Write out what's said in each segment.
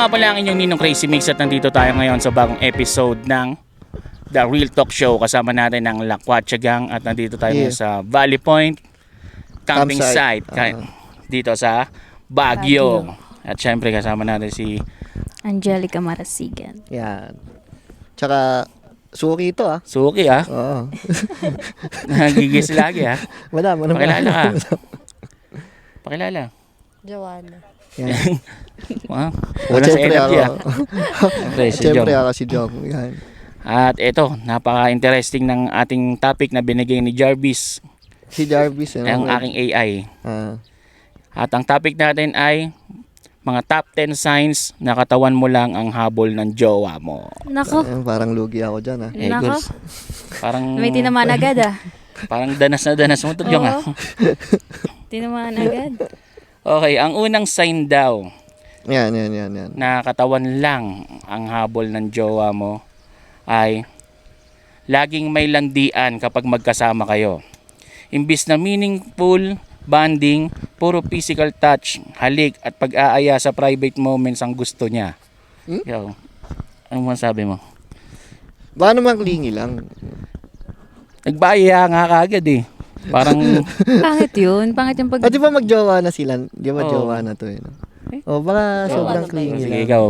nga pala ang inyong Ninong Crazy Mix at nandito tayo ngayon sa bagong episode ng The Real Talk Show. Kasama natin ang Lakwatsa Gang at nandito tayo ngayon sa Valley Point Camping Site dito sa Baguio. At syempre kasama natin si Angelica Marasigan. Yan. Tsaka, suki ito ah. Suki ah. Oo. Nagigis lagi ah. Madam. Pakilala ka. Pakilala. Joanna. Yan. Wow. Wala sa energy ah. Siyempre ako si Jong. Yan. At ito, napaka-interesting ng ating topic na binigay ni Jarvis. Si Jarvis. Ang aking AI. Ah. At ang topic natin ay mga top 10 signs na katawan mo lang ang habol ng jowa mo. Nako, Parang lugi ako dyan ah. Nako. Girls, parang may tinamaan agad ah. parang danas na danas mo to yung ah. Tinamaan agad. Okay, ang unang sign daw Yan. na katawan lang ang habol ng jowa mo ay laging may landian kapag magkasama kayo. Imbis na meaningful bonding, puro physical touch, halik at pag-aaya sa private moments ang gusto niya. Yo, anong masabi mo? Baka naman klingi lang. Nagbaya nga kagad eh. Parang Pangit yun. Pangit yung pag... Di ba magjowa na sila? Di ba Oo. jowa na to eh? No? Baka sobrang klingi sige lang. ikaw.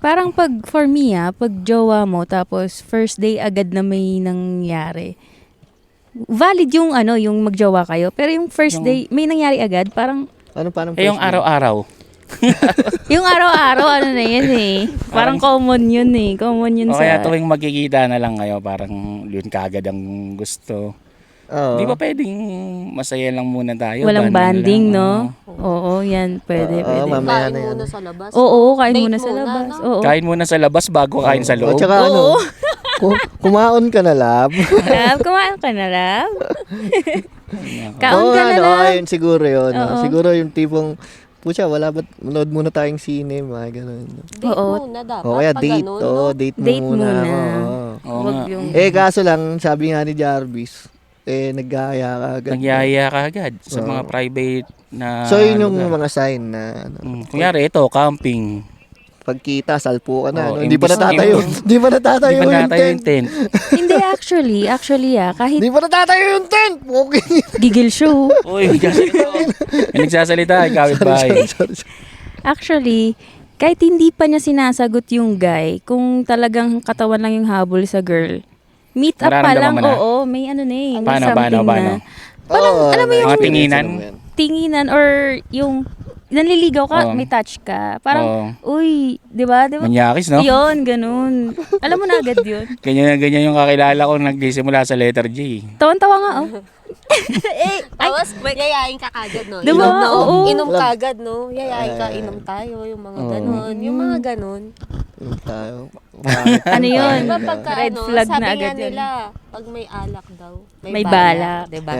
Parang pag, for me pag jowa mo, tapos first day agad na may nangyari. Valid yung yung magjowa kayo. Pero yung first day, may nangyari agad, parang... Paano Eh yung araw-araw. Yung araw-araw, na yan eh. Parang common yun eh. Common yun O sa... kaya tuwing magkikita na lang kayo, parang yun kagad ang gusto. Oo. Di ba pwedeng masaya lang muna tayo? Walang banding, lang, no? Oo, yan. Pwede, Oo, pwede. mamaya Kain na yan. muna sa labas. Oo, kain Date muna sa muna, labas. no? Oo. Kain muna sa labas bago kain sa loob. Tsaka kumaon ka na lab. Love, kumain ka na, love. Kaon Oo, ka na, love. ayun, siguro yun. Oo. Siguro yung tipong, pucha, wala ba't manood muna tayong sine, mga ganun. Date Oo. muna dapat. O kaya pag date, ganun, oo, no? date, Date muna. muna. Oo. Oo Wag nga. yung... Kaso lang, sabi nga ni Jarvis, naggaya ka agad. Nagyaya ka agad sa Oo. mga private na So, yun yung lugar. mga sign na, Kunyari ito, camping. pagkita, salpo ka na. Oo, Hindi pa imbis- natatayo. Hindi pa natatayo Di ba yung natayo tent. yung tent? Hindi, actually, kahit Hindi pa natatayo yung tent. Okay. gigil show. Uy, nagsasalita, ikaw bahay. Sorry. Actually, kahit hindi pa niya sinasagot yung guy, kung talagang katawan lang yung habol sa girl, meet up pa Nararamdaman lang, mo na? oo, may may Paano? something na Parang, alam mo yung- Mga tinginan? tinginan or yung nanliligaw ka, Oo. may touch ka. Parang, Oo. uy, di ba? Manyakis, no? Yun, ganun. Alam mo na agad yun. Ganyan yung kakilala ko nagsisimula sa letter J. Tawan-tawa nga, oh. Tapos, yayain ka kagad, no? Diba? Inom na, Oo. Inom kagad, no? Yayain ka, inom tayo, yung mga ganun. Yung mga ganun. Yung tayo. Ano yun? Diba pagka, Red flag sabi na nga agad yun. nila, pag may alak daw, May balak. Diba?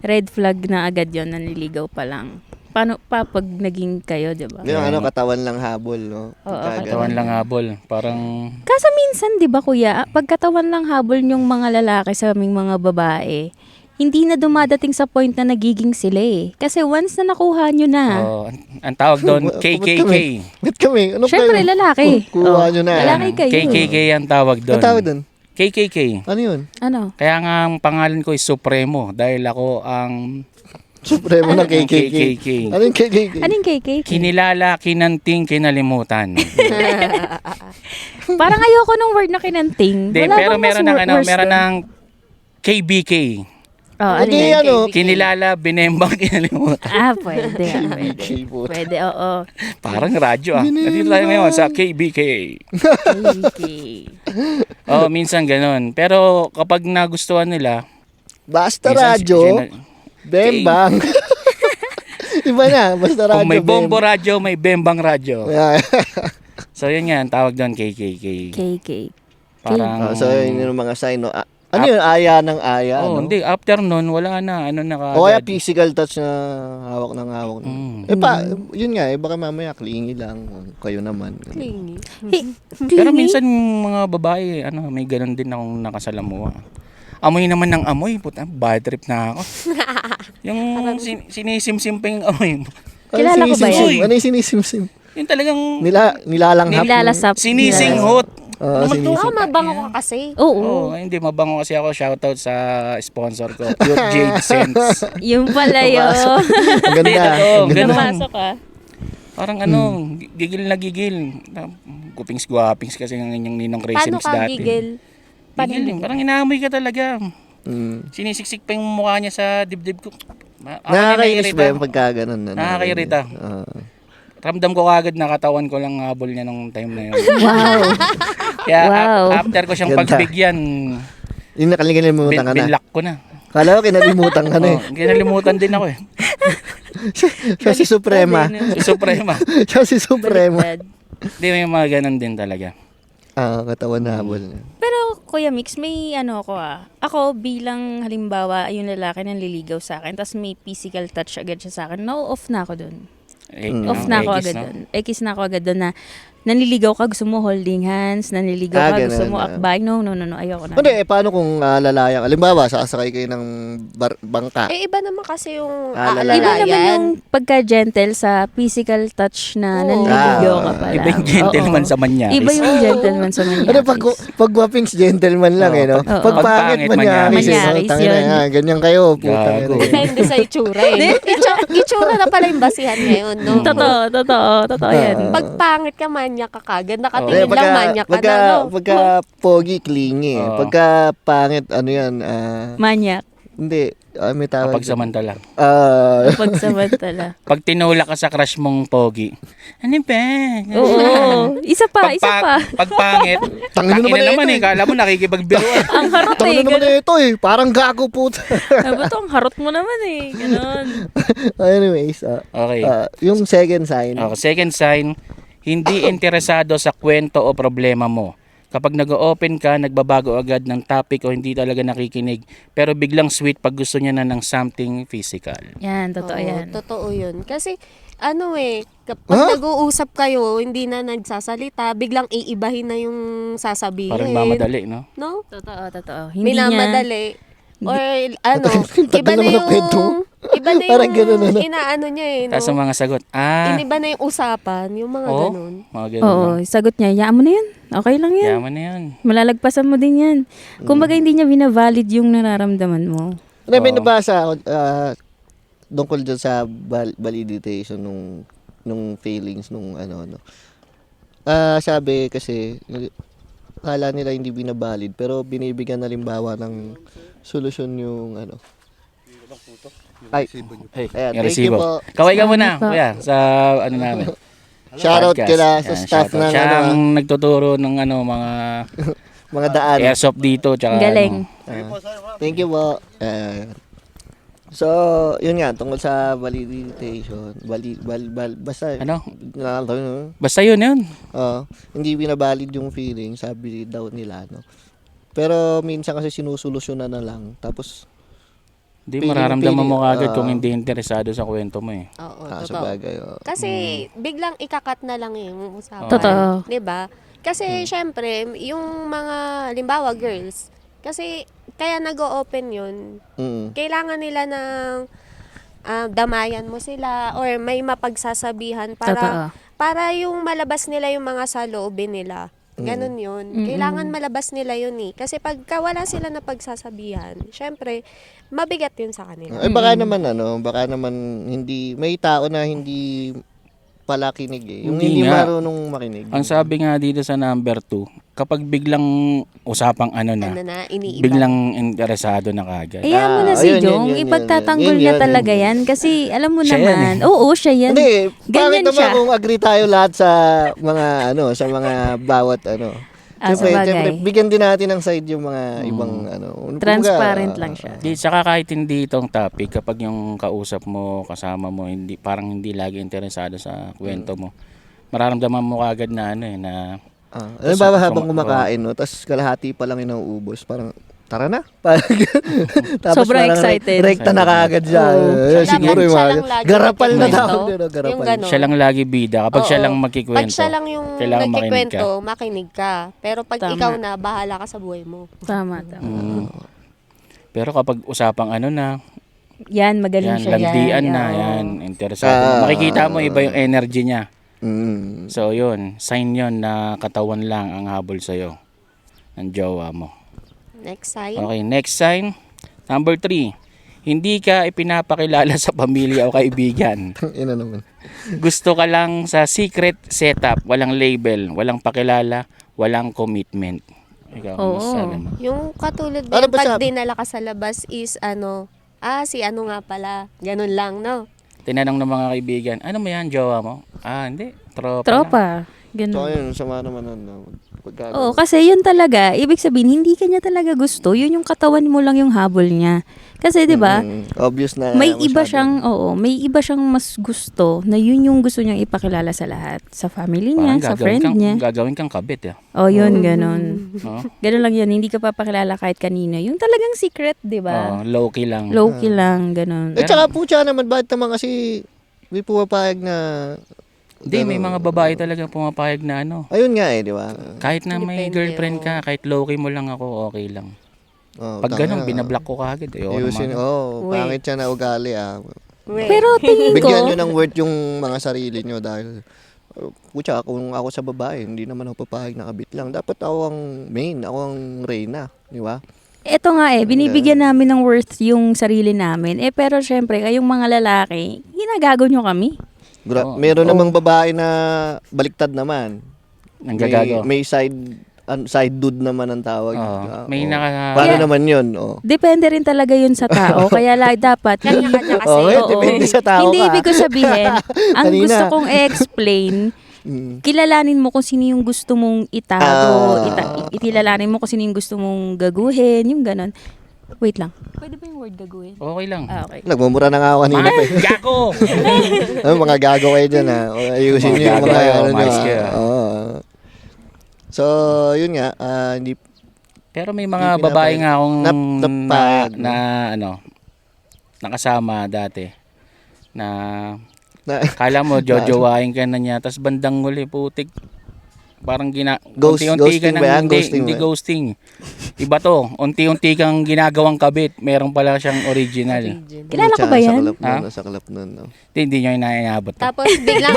Red flag na agad yun, nanliligaw pa lang. Paano pa pag naging kayo, di ba? Yung katawan lang habol, no? Oo, Kagad. Katawan lang habol. Parang, Kaso minsan, di ba kuya, pagkatawan lang habol yung mga lalaki sa aming mga babae, hindi na dumadating sa point na nagiging sila eh. Kasi once na nakuha nyo na, ang tawag doon, KKK. Ba't kami? Ano syempre kayo? lalaki. Kuha nyo na. Lalaki kayo. KKK ang tawag doon. Ano tawag doon? KKK. Ano yun? Ano? Kaya nga ang pangalan ko is Supremo dahil ako ang Supremo ng KKK. KKK. Ano yung KKK? Anong KK? Kinilala, kinanting, kinalimutan. Parang ayoko nung word na kinanting. Hindi, Wala pero bang mas meron ng worse meron doon? ng KBK. Oh, ano Hindi, yun? ano? Kinilala, binembang, kinalimutan. Pwede. KBK po. Pwede, oo. Parang radyo ah. Nandito tayo ngayon sa KBK. KK. Oh, minsan ganun. Pero kapag nagustuhan nila, Basta minsan radyo, bembang. Iba na, basta radyo. kung may bombo bembang. radyo, may bembang radyo. Yeah. So yun nga, ang tawag doon KKK. KK. Parang, So, yun yung mga sign, no? Ano yun? Aya ng aya, oh, no? hindi, after nun, wala na, ano na O kaya kaagad. physical touch na hawak ng hawak. Mm. Yun nga, baka mamaya clingy lang. Kayo naman. Clingy. Pero minsan mga babae, may ganun din akong nakasalamuha. Amoy naman ng amoy, puta, bad trip na ako. Yung sinisimsim pa yung amoy mo. Kilala ko ba yan? Ano yung sinisimsim? Yung talagang Nilalanghap. Nilalasap. sinisinghot. Oo, Naman to? Ah, mabango ka kasi. Oo. Oo, hindi mabango kasi ako. Shoutout sa sponsor ko, Pure Jade Scents. Yung pala yun. Ang ganda. Totoo, Ang ganda. ganun. Napasok ah. Parang gigil na gigil. Gupings-guwapings kasi ng inyong ninong Crazy Paano Mix ka dati. gigil? Gigil din. Parang inaamoy ka talaga. Sinisiksik pa yung mukha niya sa dibdib ko. Nakakainis ba yung pagka ganun? Nakakairita. Ramdam ko kagad na katawan ko lang habol niya nung time na yun. Wow. Kaya Wow. after ko siyang Ganda. pagbigyan, Yung nakalimutan ka na. binlock ko na. Kala ko kinalimutan ka na eh. Kinalimutan din ako eh. Siya si Suprema. Si Suprema. Siya si Suprema. Baliktad. Hindi, may mga ganun din talaga. Katawan na habol niya. Pero Kuya Mix, may ano ako ah. Ako bilang halimbawa, yung lalaki nang liligaw sa akin, tapos may physical touch agad siya sa akin, off na ako dun. Off na ako agad dun. Ekis na ako agad dun na nanliligaw ka, gusto mo holding hands, nanliligaw ka, ganun, gusto mo akbay. No, ayoko na. Hindi, paano kung lalaya ka? Halimbawa, sasakay kayo ng bangka. Iba naman kasi yung Lalaki. Iba naman yung aalalayan. pagka-gentle sa physical touch na Oo. nanliligaw ka pala. Iba yung gentleman Oo. sa manyaris. Iba yung gentleman sa manyaris. Ano, pag wapings, gentleman lang eh, no? Oo. Pag pangit, manyaris. Manyaris, Tangina yun. nga, ganyan kayo, puta. Gago. Depende sa itsura eh. Itsura na pala yung basihan ngayon, no? Totoo yan. Pag pangit ka, manya ka kagad. Eh, Nakatingin lang, manya ka na, no? pagka pogi, clingy. Oo. Pagka pangit, ano yan, Manyak. hindi, may tawag. Kapag samantala. Pagsamantala. Pag tinulak ka sa crush mong pogi, ano ba? Oo. Isa pa. Pag pangit, Tangina naman naman ito eh. Kala mo nakikipagbiruan. Ang harot eh. Tangina naman ito eh, parang gago puta. Ano ba to? Ang harot mo naman eh. Ganon. Anyways, Okay. yung second sign. Okay. Second sign, hindi interesado sa kwento o problema mo. Kapag nag-open ka, nagbabago agad ng topic o hindi talaga nakikinig. Pero biglang sweet pag gusto niya na ng something physical. Yan, totoo Oo, yan. Totoo yun. Kasi, kapag nag-uusap kayo, hindi na nagsasalita, biglang iibahin na yung sasabihin. Parang mamadali, no? No? Totoo. Hindi Minamadali. Or ano, iba na naman ang kwento. iba na Parang ganun, ano? yung inaano niya eh. No? Tapos ang mga sagot, Iba na yung usapan, yung mga ganun. mga ganun. Oo, sagot niya, yaan mo na yan. Okay lang yan. Yaman na yan. Malalagpasan mo din yan. Kumbaga hindi niya binavalid yung nararamdaman mo. May nabasa ako tungkol dyan sa validation nung feelings nung ano. Sabi kasi kala nila hindi binabalid pero binibigyan na limbawa ng solusyon yung ano. Ay, Hey, ayan, yung thank you resibo. po. Kaway ka muna, Salamat po. kuya, sa ano namin. Shoutout podcast. kila sa Yan, staff shoutout. ng Siya ano, ang nagtuturo ng mga mga daan. airsoft dito. Tsaka, Galing. Thank you po. So, yun nga, tungkol sa validation. Basta, Ano? nakakatawa, Basta yun. hindi binabalid yung feeling, sabi daw nila, no? Pero minsan kasi sinusolusyonan na lang. Tapos, Hindi, Feeling- mararamdaman mo feeling, kagad kung hindi interesado sa kwento mo eh. Oo, sa totoo. bagay, Kasi biglang ikakat na lang yung usapan. Totoo. 'Di ba? Kasi syempre, yung mga limbawa girls, kasi kaya nag-o-open 'yun. Kailangan nila ng damayan mo sila or may mapagsasabihan Totoo. para yung malabas nila yung mga saloobin nila. Ganun yun. Kailangan malabas nila yun eh. Kasi pagka wala sila na pagsasabihan, syempre, mabigat yun sa kanila. baka naman hindi, may tao na hindi pala kinig eh. Yung Hindi hindi nga. marunong makinig. Ang sabi nga dito sa number 2, kapag biglang usapang Ano na, iniiba. biglang interesado na kagad. Ayaw mo na si yun, Jong, yun, ipagtatanggol yun, niya yun, talaga yun. yan. Kasi alam mo Siya yan naman, oo, siya yan. Hindi, bakit Ganyan naman siya. kung agree tayo lahat sa mga sa mga bawat sabagay. bigyan din natin ng side yung mga ibang Transparent lang siya. Di, saka kahit hindi itong topic, kapag yung kausap mo, kasama mo, parang hindi lagi interesado sa kwento mo, mararamdaman mo kagad na na habang kumakain, no, tapos kalahati pa lang inuubos, parang tara na. Tapos Sobrang parang excited. Rekta na kagad siya. Siguro yung Siya mga lang lagi garapal na nagkikwento. tawag nila, Yung garapal. ganun. siya lang lagi bida. Kapag siya Oo. lang magkikwento, Pag siya lang yung kailangan makinig ka. nagkikwento, makinig ka. Pero pag Tama. ikaw na, bahala ka sa buhay mo. Tama. Pero kapag usapang na, Yan, magaling yan, siya lagdian yan. na, Oo. yan, interesado. Makikita mo iba yung energy niya. Mm. So yun, sign yun na katawan lang ang habol sa'yo ng jowa mo. Next sign. Okay, next sign. Number 3, hindi ka ipinapakilala sa pamilya o kaibigan. Ina naman. Gusto ka lang sa secret setup, walang label, walang pakilala, walang commitment. Ikaw, ano Oo. sabi mo? Yung katulad Ano din, ba pag sabi? dinala ka sa labas is si ano nga pala. Ganun lang, no? Tinanong ng mga kaibigan, ano mo yan, jowa mo? Hindi, tropa lang. Tropa. So, Ganun. ayun, sama naman nun. No? Oo, kasi yun talaga, ibig sabihin, hindi kanya talaga gusto. Yun yung katawan mo lang yung habol niya. Kasi, di ba, Obvious na may iba masyado. may iba siyang mas gusto na yun yung gusto niyang ipakilala sa lahat. Sa family niya, sa friend niya. Gagawin kang kabit. Yun, ganun. Oh, Ganun lang yun, hindi ka papakilala kahit kanino. Yung talagang secret, di ba? low-key lang. Low-key lang, ganun. Eh, tsaka po siya naman, bakit naman kasi may pumapayag na... Hindi, may mga babae talaga pumapayag na Ayun nga di ba? kahit na may Depende, girlfriend ka, kahit low-key mo lang ako, okay lang. Oh, Pag ganun, tanga. binablock ko kagad. Ayusin, Wait. pangit siya na ugali Wait. Pero tingin ko, Bigyan nyo ng worth yung mga sarili nyo dahil pucha, kung ako sa babae, hindi naman ako papayag na kabit lang. Dapat ako ang main, ako ang reyna, di ba? eto nga binibigyan namin ng worth yung sarili namin. Pero syempre, kayong mga lalaki, ginagago nyo kami. Oo. Meron namang babae na baliktad naman. Nanggagago. May side dude naman ang tawag. Oo. May Paano Kaya- naman yun? Oh. Depende rin talaga yun sa tao. Kaya dapat, Kanya-kanya kasi. Okay, Oo. depende sa tao Hindi ka. ibig ko sabihin, ang Kanina. gusto kong i-explain, kilalanin mo kung sino yung gusto mong itago, kilalanin mo kung sino yung gusto mong gaguhin, yung ganon. Wait lang. Pwede ba yung word gaguhin? Okay lang. Okay. Nagmumura na nga ako kanina pa. Mga gago! Mga gago kayo dyan Ayusin Mga nyo yung gago mga kayo, ano nyo. mais kayo. Oo. So, yun nga. Hindi Pero may mga Hindi babae pinapayag. nga akong Napayag, no? nakasama dati na na, kala mo jojowain ka na niya tapos bandang huli putik parang Ghost- unti-unti ka ghosting nang ba yan? hindi, Ghosting hindi ba yan? ghosting. Iba to, unti-unti kang ginagawang kabit, meron pala siyang original. Kilala ko ba yan? Sa kalap nun, no? Hindi niyo inaabot to. Tapos biglang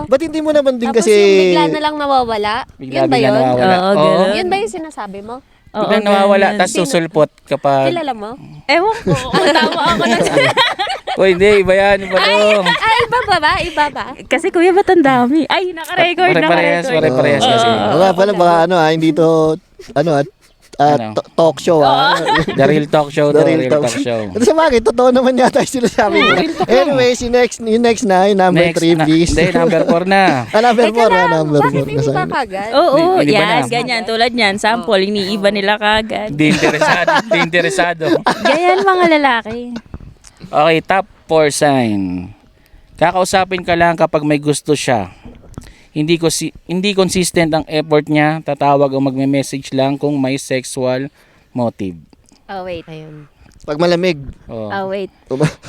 Ba't hindi mo naman din Tapos kasi... yung bigla na lang nawawala. Yun ba Bigla yun? nawawala. Oo, Oo. ganun. Yun ba yung sinasabi mo? Biglang nawawala ganun. tapos susulpot kapag Kilala mo? Ewan ko, kung tama ako na. Uy, hindi, iba yan, iba to. Iba ba ba? Iba ba? Kasi kuya, ba't ang dami? Ay, nakarecord, Pare-parehas, nakarecord. pare-parehas kasi. Wala pala baka hindi to talk show The real talk show, The the real real talk talk show. Ito sa bagay, totoo naman yata yung sinasabi mo. Anyway, yung next na, yung number 3 please. Hindi, number 4 na. Number 4 Teka lang, number 4 bakit hindi ba kagad? Oo, Hindi ba yan, na? ganyan. Tulad niyan, sample, iniiba nila kagad. Hindi interesado, hindi interesado. Ganyan mga lalaki. Okay, top 4 sign. Kakausapin ka lang kapag may gusto siya. Hindi consistent ang effort niya, tatawag o magme-message lang kung may sexual motive. Oh, wait. Ayun. Pag malamig. Oh. Wait.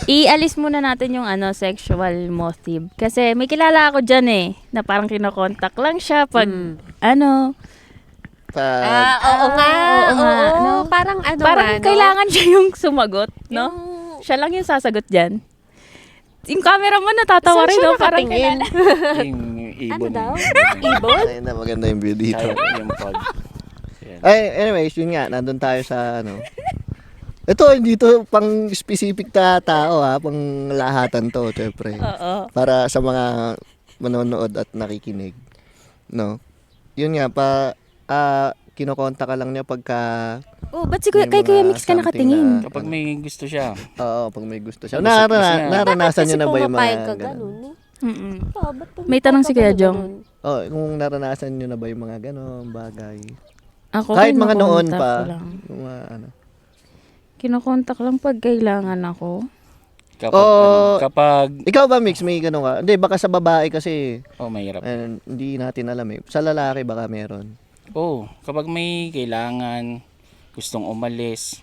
Ialis muna natin yung sexual motive. Kasi may kilala ako dyan na parang kinokontak lang siya pag, Oo nga. Oo. Parang parang no? kailangan siya yung sumagot, no? Siya lang yung sasagot dyan. Yung cameraman natatawa Saan rin, siya no? Parang nakatingin? Yung ibon. Ano daw? Ibon. Ay, na maganda yung view dito. Yung pod. Anyways, yun nga, nandun tayo sa Ito, hindi to pang specific tao pang lahatan to, syempre. Oo. Para sa mga manonood at nakikinig. No? Yun nga, kinokonta ka lang niya pagka... Ba't si May kay Kuya mga Mix ka something nakatingin? na- Kapag may gusto siya. Oo, pag may gusto siya. Gusto niya. Naranasan niyo na ba yung pumapayag mga ka ganun? ganun? Mm-mm. Ba't May tanong si Kuya Jong. ganun? Kung naranasan niyo na ba yung mga ganun bagay? Ako, Kahit mga noon kinokontak pa. ko lang. Yung mga Kinokontak lang pag kailangan ako. Kapag, kapag Ikaw ba, Mix, may ganun ka? Hindi, baka sa babae kasi, mahirap. hindi natin alam eh. Sa lalaki baka meron. Kapag may kailangan, gustong umalis,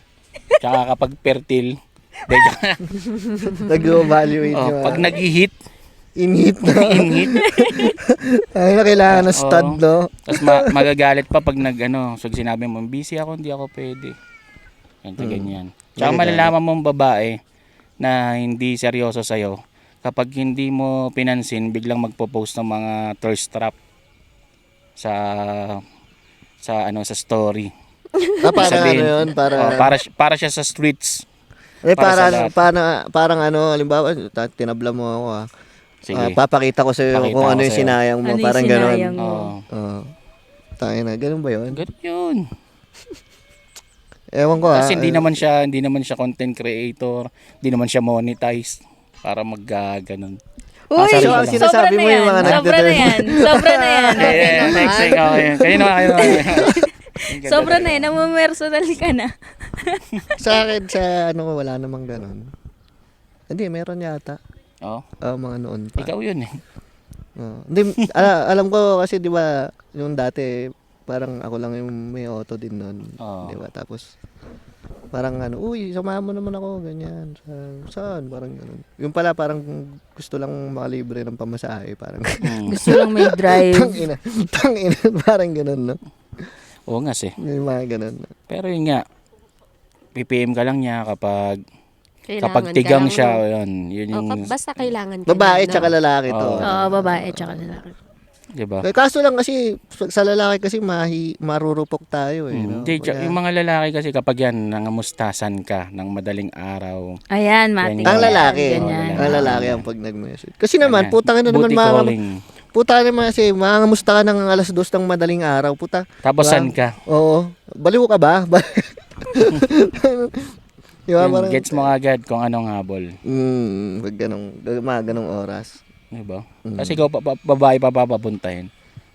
tsaka kapag fertile, Nag-evaluate nyo. pag nag-hit, Inhit na. inhit, Ay, na kailangan ng stud, Oo. no? tapos magagalit pa pag so sinabi mo, busy ako, hindi ako pwede. Ganito, ganyan. Tsaka Magagalit. malalaman mong babae na hindi seryoso sa'yo kapag hindi mo pinansin, biglang magpo-post ng mga thirst trap sa sa story. Parang Sabihin, ano yun, para siya sa streets. para sa lahat. parang ano, halimbawa, tinabla mo ako Sige. papakita ko sa'yo Pakita kung ko ano yung sa'yo. sinayang mo, Ano yung parang sinayang gano'n. mo? Oo. Tayo na, ganun ba yun? Ganun yun. Ewan ko Kasi hindi naman siya content creator, hindi naman siya monetized para ganun. Uy, Sabi ko ang lang. sinasabi mo yung mga Sobra na yan. Sobra na yan. Next thing, okay. Kayo na. Sobra na yan. Namumersonal ka na. Sa akin, sa ano, wala namang ganun. Hindi, meron yata. Oh, Mga noon pa. ikaw yun eh. Hindi, alam ko kasi di ba yung dati parang ako lang yung may auto din noon, Oo. di ba? Tapos parang ano, uy, samahan mo naman ako, ganyan. Saan? Parang ganun. Yung pala parang gusto lang makalibre ng pamasahe, parang Gusto lang may drive. tangina, parang ganun, no? Oo nga si. Yung mga ganun. No? Pero yun nga, PPM ka lang niya kapag Kailangan tigang ka lang, siya, no? yun yung, Basta kailangan ka Babae lang, tsaka no? lalaki to. Oo. Oo, babae tsaka lalaki. di ba? Kaso lang kasi sa lalaki kasi marurupok tayo eh. No? Hindi, Kaya- yung mga lalaki kasi kapag yan, nangamustasan ka ng madaling araw, Ayan, mati. Yan ang lalaki. Ganyan. Ang lalaki ang pag nag-message. Kasi naman, ganyan. puta ka na naman Booty calling. Puta naman kasi, mangamusta ka ng alas 2 ng madaling araw. Puta. Tapos Diba? saan ka? Oo. Baliw ka ba? Diba, Yun, parang, gets mo agad kung anong habol. pag mga ganong oras. Di ba? Mm. Kasi ikaw, babae pa papuntahin.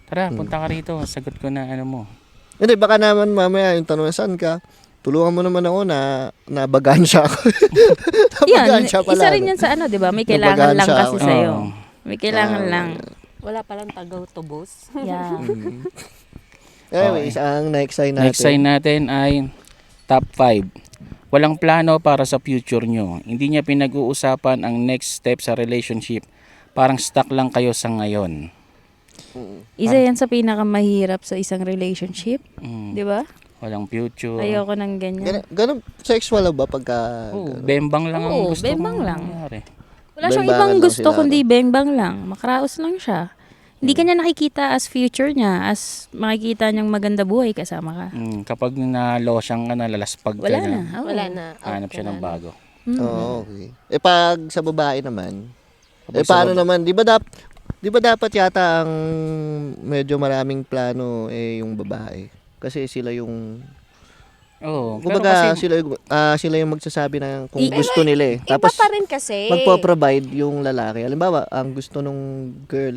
Tara, punta ka rito. Sagot ko na ano mo. Hindi, baka naman mamaya yung tanong, saan ka? Tulungan mo naman ako na nabagansya ako. Yan, Nabagansya pala. isa rin yan sa ano, di ba? May kailangan lang Nabagansya kasi ako. sa'yo. Oo. May kailangan lang. Wala palang tagaw-tubos. Yeah. Anyways, ang next sign natin. Next sign natin ay top 5. Walang plano para sa future nyo. Hindi niya pinag-uusapan ang next step sa relationship. Parang stuck lang kayo sa ngayon. Isa yan sa pinakamahirap sa isang relationship. Mm. Di ba? Walang future. Ayoko ng ganyan. Ganun, sexual ba pagka... Oo, bembang lang ang Oo, gusto bembang mong lang. mangyari. Wala siyang Bembangan ibang lang gusto sila, kundi bengbang lang. Makaraos lang siya. Hindi ka niya nakikita as future niya, as makikita niyang maganda buhay kasama ka. Kapag nalosyang ka na, lalaspag ka Wala na. na. Oo. Wala na. Hanap siya ng Wala na. bago. Oo, okay. Pag sa babae naman, Kapag sa paano baba- naman, di ba dapat yata ang medyo maraming plano yung babae? Kasi sila yung Oo, pero kumbaga kasi, sila yung magsasabi na kung gusto nila eh. Iba Tapos pa rin kasi. magpo-provide yung lalaki. Halimbawa, ang gusto nung girl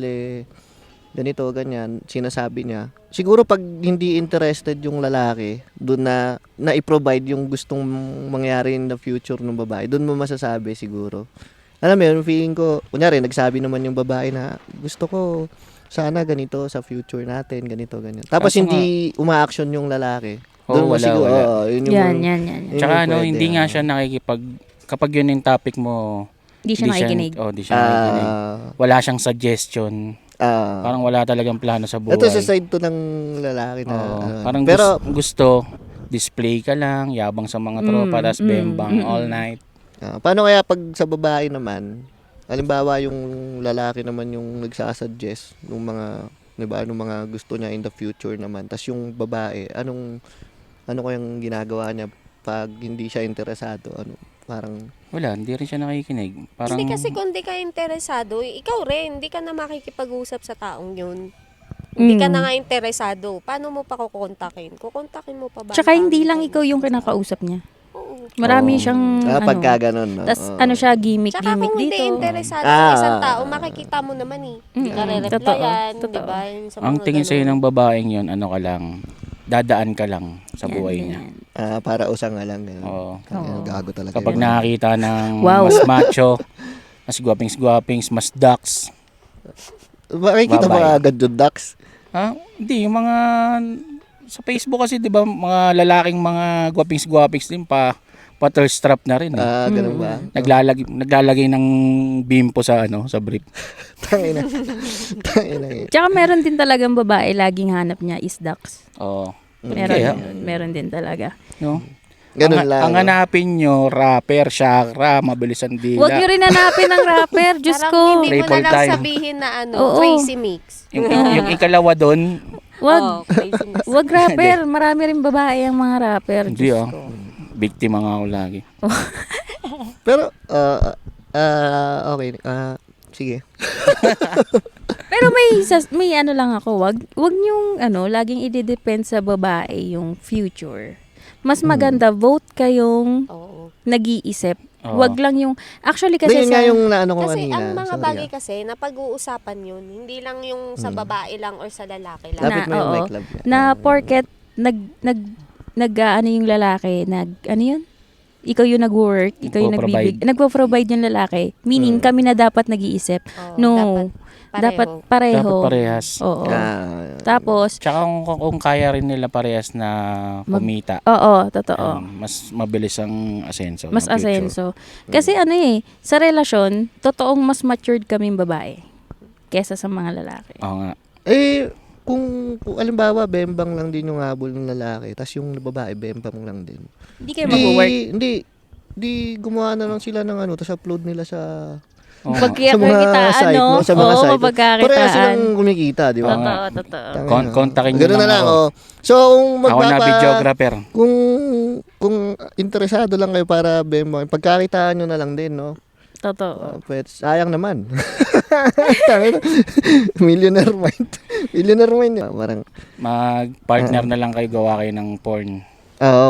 ganito, ganyan, sinasabi niya. Siguro pag hindi interested yung lalaki, doon na i-provide yung gustong mangyari in the future ng babae, doon mo masasabi siguro. Alam mo yun, feeling ko, kunyari, nagsabi naman yung babae na gusto ko sana ganito sa future natin, ganito, ganyan. Tapos Kaso hindi uma-action yung lalaki. Oo, Doon mo wala, siguro, wala. yun yung Yan. yun tsaka yung ano, pwede, hindi nga siya kapag yun yung topic mo, Hindi siya nakikinig. Di siya nakikinig. Wala siyang suggestion. Parang wala talagang plano sa buhay. ito sa side to ng lalaki na. Oo, ano. parang pero, gusto, display ka lang, yabang sa mga tropa, tas bembang all night. paano kaya pag sa babae naman, halimbawa yung lalaki naman yung nagsasuggest ng mga, di ba, nung mga gusto niya in the future naman. Tas yung babae, ano kayang ginagawa niya pag hindi siya interesado? Parang Wala, hindi rin siya nakikinig. Parang, Hindi kasi kung di ka interesado, ikaw rin, hindi ka na makikipag-usap sa taong yun. Mm. Hindi ka na nga interesado. Paano mo pa kukontakin? Kukontakin mo pa ba? Tsaka ang hindi taong lang yun? ikaw yung kinakausap niya. Oo. Marami siyang pagka ganun, no? tas Oo. ano siya, Tsaka gimmick-gimmick kung hindi dito. interesado ang isang Ah. tao, makikita mo naman eh. Hindi ka Mm-mm. re-replyan, Totoo. di ba? Yung sa ang mga tingin sa'yo ganun. ng babaeng yun, ano ka lang, dadaan ka lang sa buhay niya. Para usang nga lang. Ganun. Oo. Kaya gago talaga. Kapag yun. nakakita ng Wow. mas macho, mas guwapings-guwapings, mas ducks. Makikita mo Bye-bye. agad yung ducks. Hindi, yung mga sa Facebook kasi 'di ba mga lalaking mga guwapings-guwapings din pa thirst trap na rin. Ganun ba? Naglalagay ng bimpo sa sa brief. Tangina. Tangina. Tsaka meron din talagang babae, laging hanap niya is ducks. Oo. Meron, Kaya, meron din talaga. no? Ganun lang. Ang hanapin nyo, rapper, chakra, mabilis ang dila. Huwag nyo rin hanapin ng rapper, Diyos Parang ko. hindi mo na Triple lang time. sabihin na Oo. crazy mix. Yung ikalawa doon, Wag, Oo, crazy mix. wag rapper. Marami rin babae ang mga rapper. hindi Diyos oh. ko. Biktima nga ako lagi. Pero, okay. Sige. Pero may ano lang ako, wag yung laging i-depend sa babae yung future. Mas maganda vote kayong Oo. nag-iisip. Oo. Wag lang yung actually Kasi kasi yun nga yung naano ko Kasi kanina. ang mga Sorry, bagay kasi, napag-uusapan yun. Hindi lang yung sa babae lang or sa lalaki lang. Lapit mo yung oo, mic, love. na porket ano yung lalaki, ano yun? Ikaw yung nag-work, ikaw yung nagpo-provide yung lalaki. Meaning, kami na dapat nag-iisip. Oo, No, dapat dapat pareho. Dapat parehas. Oo. Ah, Tapos, Tsaka kung kaya rin nila parehas na kumita, oo, totoo. mas mabilis ang asenso. Mas ng future. asenso. Kasi sa relasyon, totoong mas matured kaming babae kesa sa mga lalaki. Oo nga. kung alimbawa, bembang lang din yung habol ng lalaki, tas yung babae, bembang lang din. Hindi kayo mag-work. Hindi gumawa na lang sila ng tas upload nila sa Oo nga. Pagkakitaan, site, no? no? Sa mga Oo, site. pagkakitaan. Pareha silang kumikita, di ba? Totoo, totoo. Kontakin nyo Ganun na lang, ako. oh. So, kung Ako na videographer. kung interesado lang kayo para bembang, pagkakitaan nyo na lang din, no? Totoo. Pwede, sayang naman. Tangina. Millionaire mind. Millionaire mind. Parang, Mag-partner na lang kayo, gawa kayo ng porn. oo,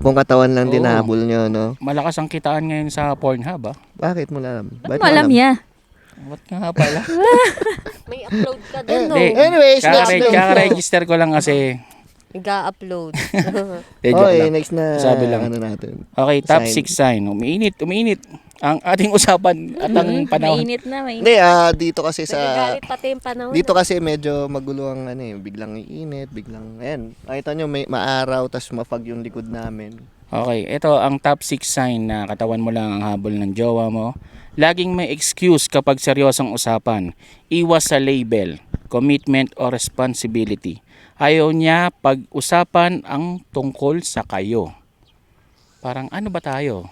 kung katawan lang din Oo. nahabol nyo, no? Malakas ang kitaan ngayon sa Pornhub, ah. Bakit mo alam? Ba't mo alam niya? What nga pala? May upload ka din, no? Hindi. Anyways, next na. Kaka-register ko lang kasi. Nag-upload. Joke Okay, lang. next na Sabi lang. ano natin. Okay, top Sign. 6 sign. Umiinit. Ang ating usapan at ang panahon. Mainit na, mainit. Hindi, dito kasi sa Nagagalit pati yung panahon. dito kasi medyo magulo ang biglang iinit, biglang ayan. Nakita nyo may maaraw tas mapag yung likod namin. Okay, ito ang top 6 sign na katawan mo lang ang habol ng jowa mo. Laging may excuse kapag seryosong usapan. Iwas sa label, commitment o responsibility. Ayaw niya pag-usapan ang tungkol sa kayo. Parang ano ba tayo?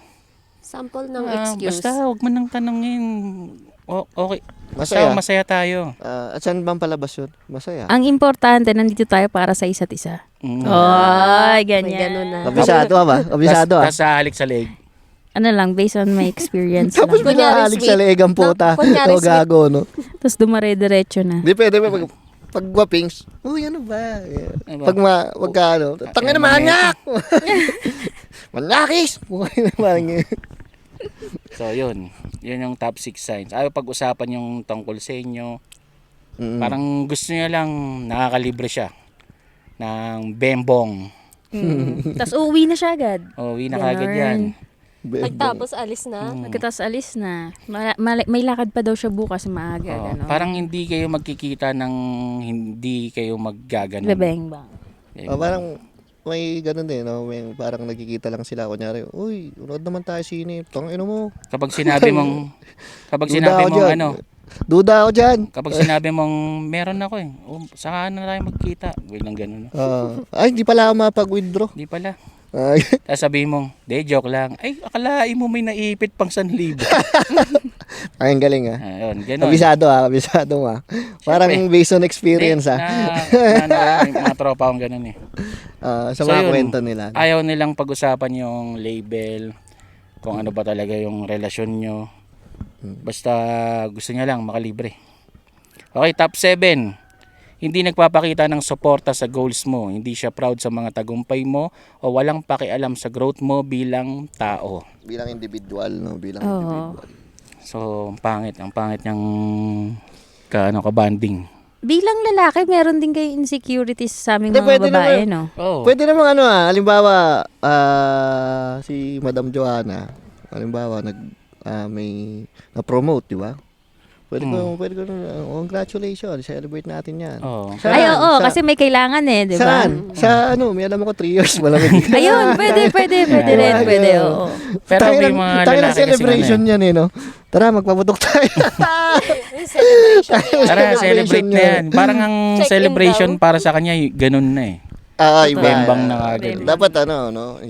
Sample ng excuse. Basta huwag mo nang tanongin. Okay. Masaya. Basta masaya tayo. At saan bang palabas yun? Masaya. Ang importante, nandito tayo para sa isa't isa. Mm. Ay, May ganyan. ganun na. Kabisado ba? Kabisado Tas halik sa leg. Ano lang, based on my experience Tapos lang. binahalik sa leeg ang puta. No, kunyari O gago, no? Tapos dumare-diretso na. Di pwede ba pag guwapings, uy, ano ba? Ano ba? Pag wag ka, tangin na manyak! Manyakis! Parang yun. So yun. Yun yung top 6 signs. Ayaw pag-usapan yung tungkol sa inyo. Parang gusto niya lang nakakalibre siya ng bembong. Tapos uuwi na siya agad. O, uwi na kagad yan. Pagtapos alis na. Pagkatapos alis na. May lakad pa daw siya bukas maaga. O, Gano. parang hindi kayo magkikita ng hindi kayo maggaganon. Bebeng bang. Parang may ganun din, no? May parang nagkikita lang sila, kunyari, uy, unod naman tayo sine, tangin mo. Kapag sinabi mong Duda ako dyan. Duda ako dyan. kapag sinabi mong meron ako saka na tayo magkita. Biglang ganun. Ay, hindi pala ako mapag-withdraw. Di pala. Ay, Tapos sabihin mong, joke lang. Ay, akalain mo may naipit pang 1,000. ang galing Ayun, ganun. Kabisado mo Parang based on experience May mga tropa akong ganun eh. Sa So, mga yun. kwento nila. Ayaw nilang pag-usapan yung label, kung ano ba talaga yung relasyon nyo. Basta gusto niya lang makalibre. Okay, top 7. Hindi nagpapakita ng suporta sa goals mo. Hindi siya proud sa mga tagumpay mo o walang pakialam sa growth mo bilang tao. Bilang individual, no? Bilang Oo. individual. So, ang pangit niyang kabanding. Bilang lalaki, meron din kayo insecurities sa aming Hindi, mga pwede babae, naman. no? Oh. Pwede namang halimbawa, si Madam Joanna, halimbawa, may na-promote, di ba? Pwede ko, congratulations, celebrate natin yan. Oh. Saan? Ay, oo, Sa- kasi may kailangan di ba? Saan? Sa may alam ako 3 years, malamig. Ayun, pwede rin, pwede, oo. Pero may mga Tangin lalaki na celebration kasi yan no? Tara, magpaputok tayo. Celebration nila. Tara, celebrate na yan. Parang ang Check-in celebration daw. para sa kanya, ganun na eh. Iba. Bembang na kagad. Dapat no,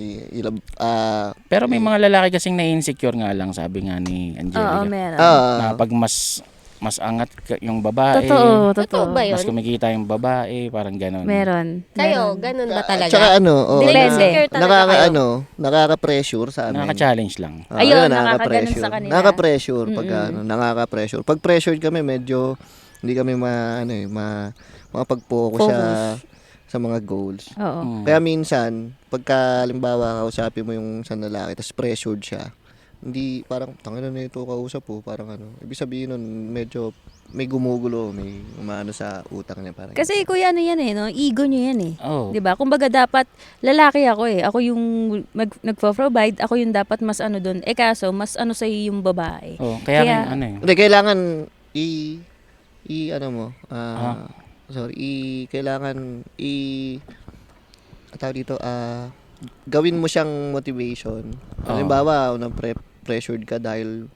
Pero may mga lalaki kasing na-insecure nga lang, sabi nga ni Oo, Angelica. meron. Na pag mas angat yung babae, Totoo. ba yun? mas kumikita yung babae, parang gano'n. Meron. Kayo, ganun ba talaga? Tsaka Depende. Insecure talaga kayo. nakaka-pressure sa amin. Nakaka-challenge lang. Ayun, nakakaganon sa kanila. Nakaka-pressure pag nakaka-pressure. Pag pressured kami, medyo hindi kami makapag-focus sa mga goals. Oo. Kaya minsan, pagka halimbawa kausapin mo yung isang lalaki, tapos pressured siya, hindi, parang, tangina na ito kausap po, parang ibig sabihin nun, medyo may gumugulo, may umaano sa utak niya. Parang, Kasi kuya ano yan no? Ego niya yan Oh. 'Di ba? Kumbaga dapat lalaki ako Ako yung nagpo-provide, ako yung dapat mas ano doon. Kaso mas ano sa yung babae. Oh, kaya hindi, kailangan kailangan tawag dito, gawin mo siyang motivation. Halimbawa, pressured ka dahil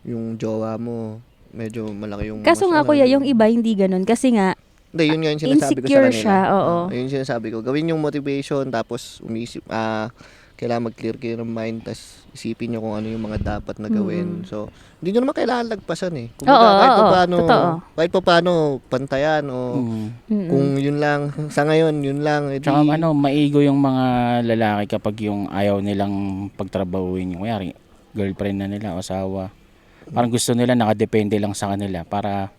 yung jowa mo medyo malaki yung Kaso nga kuya, yung iba hindi ganun kasi nga hindi, yun nga yung sinasabi ko sa insecure kanila. siya, oo. Yun yung sinasabi ko. Gawin yung motivation, tapos umisip, kailangan mag-clear kayo ng mind, tapos isipin nyo kung ano yung mga dapat na gawin. So, hindi nyo naman kailangan lagpasan eh. Kahit pa paano, pantayan o kung yun lang, sa ngayon, yun lang. Tsaka maigo yung mga lalaki kapag yung ayaw nilang pagtrabahuin yung kuyari, girlfriend na nila, asawa. Parang gusto nila nakadepende lang sa kanila para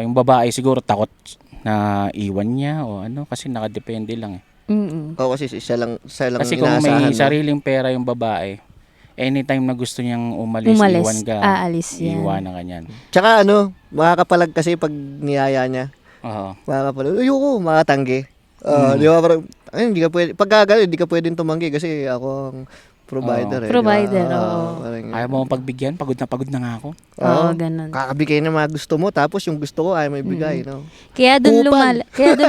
yung babae siguro takot na iwan niya o kasi nakadepende lang eh. Kasi isa lang Kasi kung may sariling pera yung babae, anytime na gusto niyang umalis iwan ka, aalis yan. iwan na kanyan. Tsaka makakapalag kasi pag niyaya niya. Oo. Makakapalag. Ayoko, makatanggi. Di ba parang, hindi ka pwede, pag gagawin, hindi ka pwedeng tumanggi kasi ako ang provider Provider, Ayaw mo pagbigyan, pagod na nga ako. Oo, ganun. Kakabigay na mga gusto mo, tapos yung gusto ko ay may bigay, no? Kaya doon Kupal.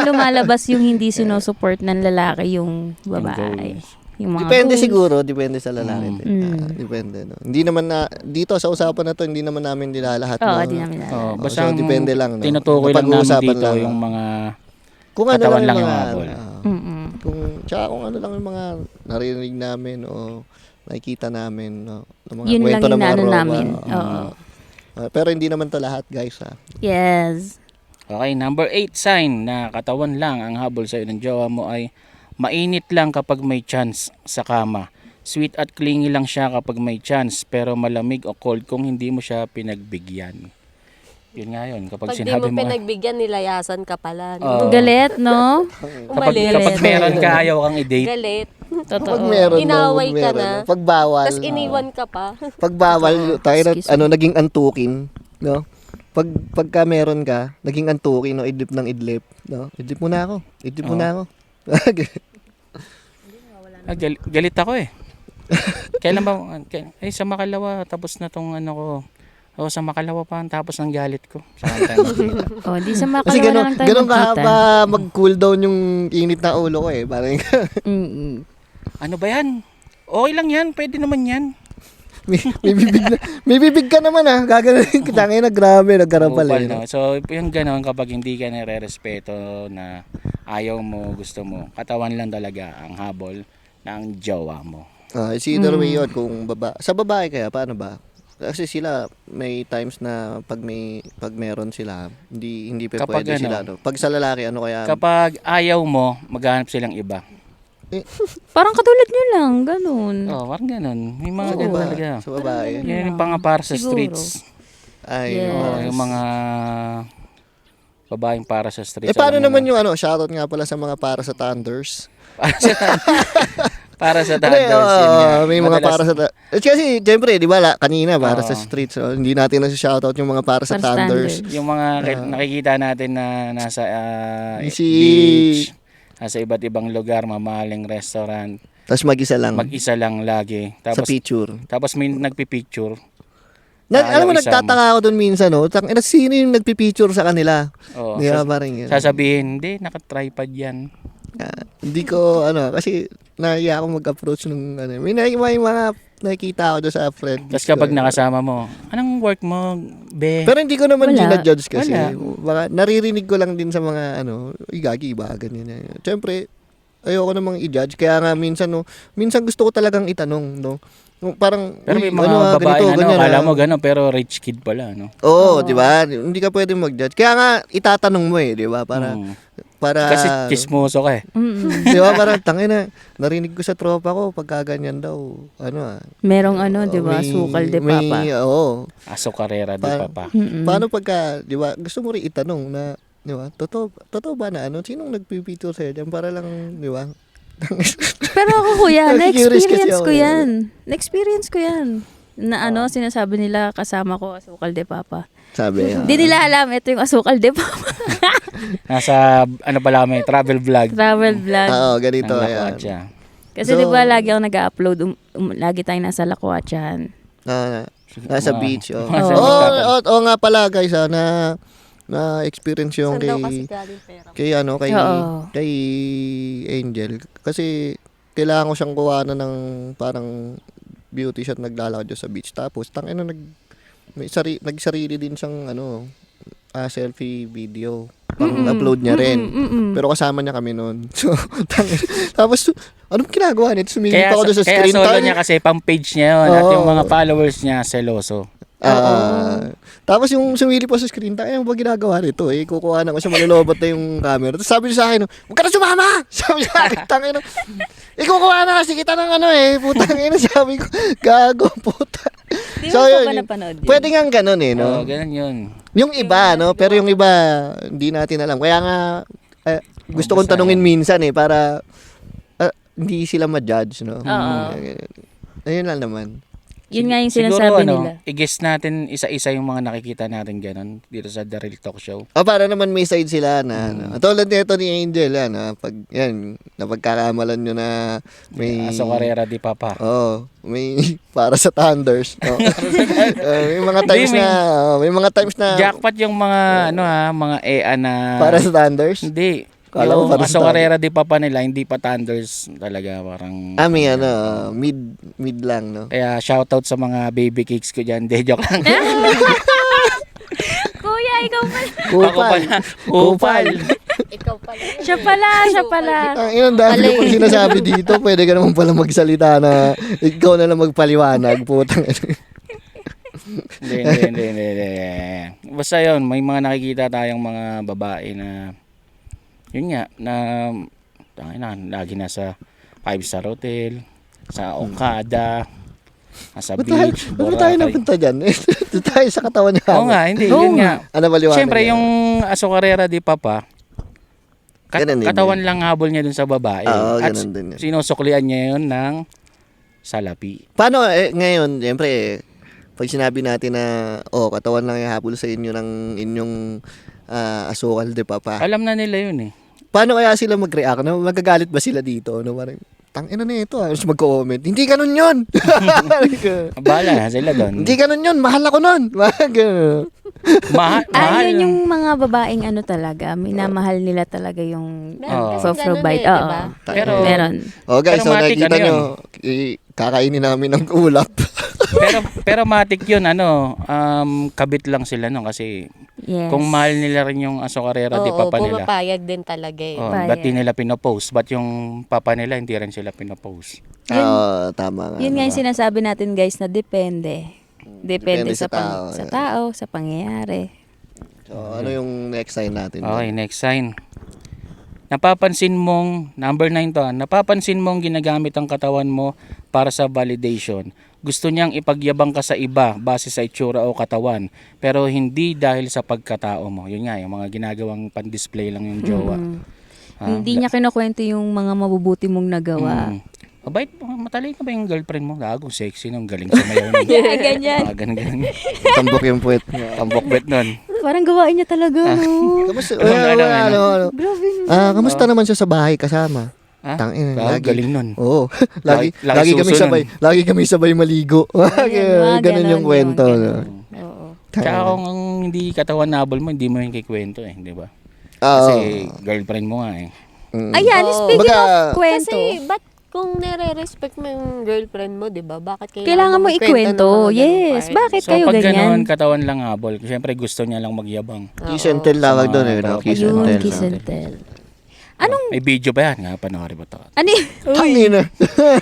lumalabas yung hindi sinusupport ng lalaki yung babae. Yung mga Depende goals. siguro, depende sa lalaki. Depende, no? Hindi naman dito sa usapan na to, hindi naman namin nilalahat. Oo, no? di namin alam. Basta so, depende lang, no? tinutukoy lang namin Napag-uusapan dito lang. yung mga Kung ano katawan lang yung yung mga, habol. Tsaka kung ano lang yung mga narinig namin o nakikita namin, no? Ng mga Yun lang kwento ng mga inaano roba. namin. Oo. Pero hindi naman to lahat, guys, ha? Yes. Okay, number 8 sign na katawan lang ang habol sa'yo ng jowa mo ay mainit lang kapag may chance sa kama. Sweet at clingy lang siya kapag may chance, pero malamig o cold kung hindi mo siya pinagbigyan. Yun nga yun, kapag Pag di sinabi mo mo, pinagbigyan, nilayasan ka pala. Oo. Galit, no? kapag meron ka ayaw kang i-date, Galit. Totoo. Pag meron, Inaway no? ka Pag na. meron. Pag bawal. Tapos iniwan ka pa. Pag bawal, tayo na, Excuse me. naging antukin, no? Pagka meron ka, naging antukin, no? Idlip ng idlip, no? Idlip mo na ako. Idlip mo na ako. galit ako eh. Kailan ba, sa Makalawa, tapos na tong ko. O sa Makalawa pa, tapos ng galit ko. Saan tayo magkita? Di sa Kasi makalawa na lang tayo ganun magkita. kahaba mag-cool down yung init na ulo ko eh. Parang, Ano ba yan? Okay lang yan, pwede naman yan. may bibig ka naman ah. Gagano'n kita ngayon na grabe, nagkarapal Upal, eh. no? So, yung gano'n kapag hindi ka nare-respeto na ayaw mo, gusto mo, katawan lang talaga ang habol ng jowa mo. It's either way yun, kung sa babae kaya, paano ba? Kasi sila, may times na pag meron sila, hindi pa Kapag pwede sila. No? Pag sa lalaki, ano kaya? Kapag ayaw mo, maghanap silang iba. Parang katulad nyo lang, ganun. Parang gano'n. May mga sa gano'n babae. talaga. Sa babae. Yan yung pang para sa Siguro. streets. Ay, Yes. Yung mga babaeng para sa streets. paano alam mo naman yung shoutout nga pala sa mga para sa Thunders. para sa Hindi, Thunders. yun nga. may mga Madalas- para sa kasi, syempre, di ba, kanina, para sa streets. So, hindi natin na shoutout yung mga para sa Para sa Thunders. Thunders. Yung mga nakikita natin na nasa Si- beach, nasa iba't ibang lugar, mamahaling restaurant, Tapos mag-isa lang mag-isa lang lagi. sa Tapos picture. may nagpi-picture. Alam mo, Ayaw isama. nagtataka ako doon minsan, no? Sino yung nagpipicture sa kanila? Oh, Di ba, parang yun. sasabihin, hindi, naka-tripod yan. Hindi ko, kasi naiya ako mag-approach nung, may mga nakikita ako doon sa friend. Tapos kapag nakasama mo, anong work mo, be? Pero hindi ko naman Wala. ginajudge kasi. Wala. Baka naririnig ko lang din sa mga gagi ba, ganyan. Siyempre, ayoko namang i-judge. Kaya nga minsan, minsan gusto ko talagang itanong, no? Parang, Pero may uy, mga babae na ganyan, akala mo gano'n, pero rich kid pala, no? Oo, di ba? Hindi ka pwede mag-judge. Kaya nga, itatanong mo di ba? Para Kasi chismoso ka eh. di ba? Parang, tangina, narinig ko sa tropa ko, pagka ganyan daw, Merong di ba, may- sukal de papa. Oo. Aso karera, di Pa- pa pa. Paano pagka, di ba, gusto mo rin itanong na, di ba, totoo ba na sinong nagpipicture sa'yo dyan para lang, di ba? Pero ako kuya, Curious kasi na-experience ako ko eh. yan. Na-experience ko yan. Na sinasabi nila kasama ko asukal de papa. Sabi, Hindi nila alam, ito yung asukal de papa. Nasa, pala kami, travel vlog. Travel vlog. oo, ganito, ng ayan. Lakwacha. Kasi So- di ba lagi ako nag-upload, lagi tayong nasa Lakwatsahan. Nasa Oo. beach, oh. Nasa Oo, beach. oo nga pala, guys, na experience yung Saan daw kasi galing pera? kay Oo. kay Angel kasi kailangan ko siyang kuha ng parang beauty shot naglalakad doon sa beach tapos nagsarili din siyang selfie video pang-upload niya rin pero kasama niya kami noon so tapos anong ginagawa niya sumingit Kaya, ako doon sa kaya screen solo time niya kasi pang page niya yun. At Oo. yung mga followers niya, seloso. Tapos yung sumili po sa screen time, ba ginagawa nito? Kukuha na ko siya, malulobot na yung camera. Tapos sabi niya sa akin, huwag ka na sumama! Sabi niya sa akin, tangin kukuha na kasi kita ng putang ina. Sabi ko, gago, puta. Di mo pa ba napanood yun? Pwede nga ganun Oo, ganun yun. Yung iba, pero yung iba, hindi natin alam. Kaya nga, gusto kong tanungin minsan para hindi sila ma-judge, no? Oo. Ayun lang naman. Yun nga yung Siguro, sinasabi nila. i-guess natin isa-isa yung mga nakikita natin ganun dito sa The Real Talk Show. Para naman may side sila na tulad nito ni Angel napagkakamalan nyo na may Aso karera, di pa pa. may para sa Thunders. May mga times Hindi, may mga times na Jackpot yung mga, mga EA na... para sa Thunders. Hindi. Kala ko Yung para sa Aso karera, di pa pa nila, hindi pa Thunders talaga. Parang... May mid lang, no? Kaya shoutout sa mga baby cakes ko dyan. Hindi, joke lang. Kuya, ikaw pala. Kupal. Upal. Ikaw pala. Siya pala. Ang dami ko pang sinasabi dito. Pwede ka naman pala magsalita na ikaw na lang magpaliwanag. Putang. Hindi. Basta yun, may mga nakikita tayong mga babae na, yun nga, lagi nasa 5-star hotel, sa Okada, nasa beach, Ba't tayo napunta dyan? Ito tayo sa katawan niya. Oo nga, hindi, Oo yun nga. Ano paliwanag? Siyempre, niya? yung Aso karera di papa, Ganun din katawan lang habol niya dun sa babae. Oo, At ganun din yun. sinusuklian niya yun ng salapi. Paano ngayon, siyempre, pag sinabi natin na, katawan lang yung habol sa inyo ng inyong asukal de papa. Alam na nila yun eh. Paano kaya sila mag-react? Magagalit ba sila dito? Parang, tangina na ito. Tapos mag-comment, hindi ganun yun. Bahala sila doon. Hindi ganun yun. Mahal ako nun. Mahal. Yun yung mga babaeng talaga. Minamahal nila talaga yung Meron for kasi provide. ganun Oo. diba? Pero, Meron. Guys, Pero so matik, nakita ano nyo, kakainin namin ng ulap. pero matik yun, kabit lang sila no kasi Yes. kung mahal nila rin yung Aso karera di papa nila. pumapayag din talaga eh. Payag. Ba't di nila pinopost? Ba't yung papa nila hindi rin sila pinopost? Tama nga. Yun nga yung sinasabi natin guys na depende. Depende Depende sa tao. sa tao, sa pangyayari. So, ano yung next sign natin? Okay, next sign. Napapansin mong, number 9 to, napapansin mong ginagamit ang katawan mo para sa validation. Gusto niyang ipagyabang ka sa iba base sa itsura o katawan, pero hindi dahil sa pagkatao mo. Yun nga, yung mga ginagawang pan-display lang yung jowa. Hindi niya kinukwento yung mga mabubuti mong nagawa. Mabait, matalino ba yung girlfriend mo? Gago, sexy nung galing sa mayaw nun. Ganyan. Ganun. Tambok yung puwet. Tambok bet nun. Parang gawain niya talaga, no? Kamusta? Grabe. Kamusta naman siya sa bahay kasama? Ha? Tangina, Gago, galing nun. Oo. Lagi Lagi kami susunod. sabay. Lagi kami sabay maligo. Ganun, Ganun yung kwento. ganun. No? Oo. Tsaka kung hindi katawan nabol mo, hindi mo yung kikwento eh, di ba? Oo. Kasi girlfriend mo nga eh. Mm. Ayan, Oo. speaking Baga- of kwento. Kasi ba't kung nire-respect mo yung girlfriend mo, di ba? Bakit Kailangan mo magkwento ng ikwento. mga ganung Yes, part? bakit So kayo pag ganyan? gano'n, katawan lang habol. Siyempre gusto niya lang magyabang. Kiss and tell tawag doon eh. No? Ayun, Kiss and Ayun, tell. kiss and tell. Anong, May video ba yan? Nga, panoorin mo to. ano, Tangina.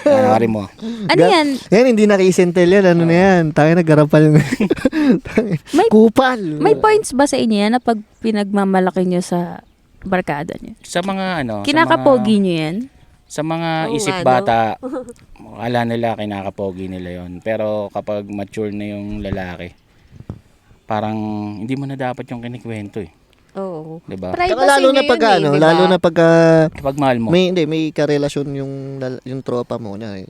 Panoorin mo. ano yan? Yan, hindi na kiss and tell yan. Ano na yan? Tayo naggarapal yung... May- Kupal. May points ba sa inyo yan na pag pinagmamalaki nyo sa barkada nyo? Sa mga ano, Kinakapogi nyo yan? sa mga Oo isip nga, no? bata, akala nila kinakapogi nila yon. Pero kapag mature na yung lalaki, parang hindi mo na dapat yung kinikwento eh. Oo. 'Di ba? Privacy Saka lalo na niyo pag yun ano, di ba? lalo na pag Kapag mahal mo. may karelasyon yung tropa mo na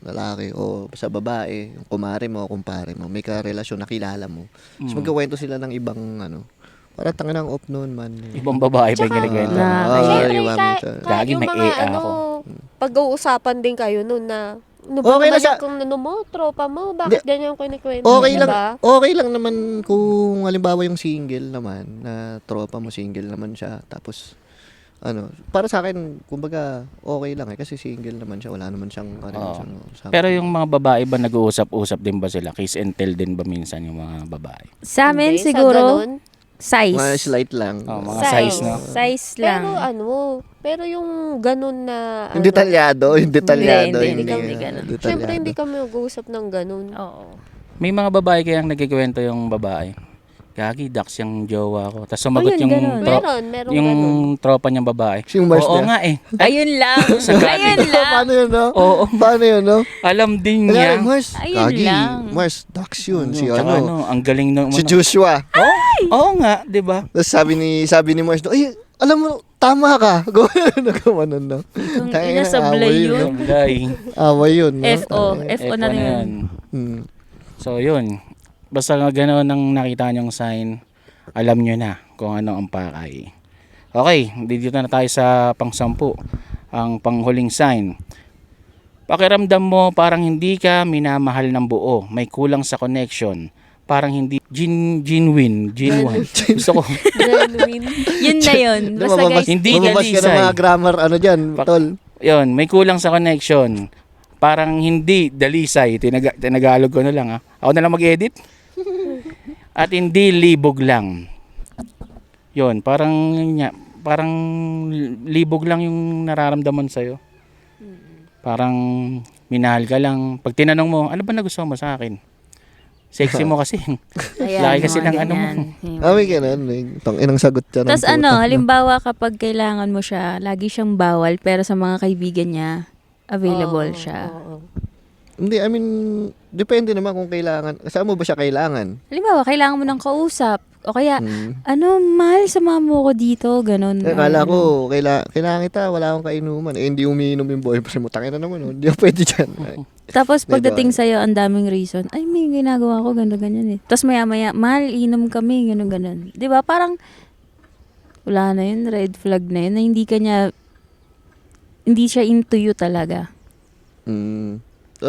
lalaki o sa babae, yung kumare mo o kumpare mo, may karelasyon na kilala mo. Tapos magkakwento sila ng ibang ano, para tangin ang off noon man. Ibang babae ba yung kinikwento? na- Siyempre, yung Gagi, yung may mga EA ako. pag-uusapan din kayo nun na ano Okay ba lang sa- kung ano mo, tropa mo, bakit ganyan yung kinikwento? Okay lang, diba? okay lang naman kung halimbawa yung single naman, na tropa mo single naman siya, tapos ano, para sa akin, kumbaga, okay lang eh, kasi single naman siya, wala naman siyang karelasyon. Pero yung mga babae ba nag-uusap-usap din ba sila? Kiss and tell din ba minsan yung mga babae? Sa amin Hindi, sa siguro, ganun. size. Mga slight lang. Oh, mga size, no? Size lang. Pero ano, pero yung ganun na Yung detalyado, yung detalyado. Hindi kami ganun. detalyado. Siyempre, hindi kami mag-uusap ng ganun. Oo. May mga babae kayang nagkikwento yung babae. Gagi, dax yung jowa ko. Tapos sumagot Oh, yun, yung, ganun. Meron yung ganun. tropa niyang babae. Si Mars Oo na? nga eh. Ayun lang. Ayun lang. Paano yun, no? Oo. Paano yun, no? Alam din Kaya, niya. Mars, Ayun Gagi, lang. Mars, Dax yun. Si Tsaka ano, ang galing ng si Joshua. Oo nga, 'di ba? Tapos sabi ni Mars, ay, alam mo, tama ka. Nagkamanon, no? Kung Tangina, inasablay away yun. Lay. Away yun, no? FO. FO na rin. Hmm. So yun. Basta nga gano'n ang nakita niyong sign, alam niyo na kung ano ang pakay. Okay, dito na tayo sa pang-10. Ang panghuling sign. Pakiramdam mo parang hindi ka minamahal ng buo. May kulang sa connection. Parang hindi genuine. Gusto ko. Genuine. Yun na yun. Basta guys, Hindi Lumabas ka ng dalisay. mga grammar, ano dyan, tol. Yun, may kulang sa connection. Parang hindi dalisay. Tinagalog ko na lang ha. Ako na lang mag-edit. At hindi libog lang. Yun, parang libog lang yung nararamdaman sa'yo. Parang minahal ka lang. Pag tinanong mo, ano ba nagustuhan mo sa akin? Sexy mo kasi. Laki kasi ng ano mo. May ganun. Inang sagot siya. ng Tapos puta. ano, halimbawa kapag kailangan mo siya, lagi siyang bawal, pero sa mga kaibigan niya, available siya. Oo. Hindi, I mean, depende naman kung kailangan. Saan mo ba siya kailangan? Halimbawa, kailangan mo ng kausap. O kaya, Hmm. ano, mahal, sama mo ko dito, ganun. Kala ko, kailangan kita, wala akong kainuman. Eh, hindi umiinom yung boyfriend mo. Tangina naman, oh. Hindi ako pwede dyan. Ay. Tapos pagdating Diba? sa'yo, ang daming reason. Ay, may ginagawa ko, gano'n, ganyan eh. Tapos maya-maya, mahal, inom kami, gano'n, gano'n. Di ba? Parang, wala na yun, red flag na yun, na hindi siya into you talaga. Mm.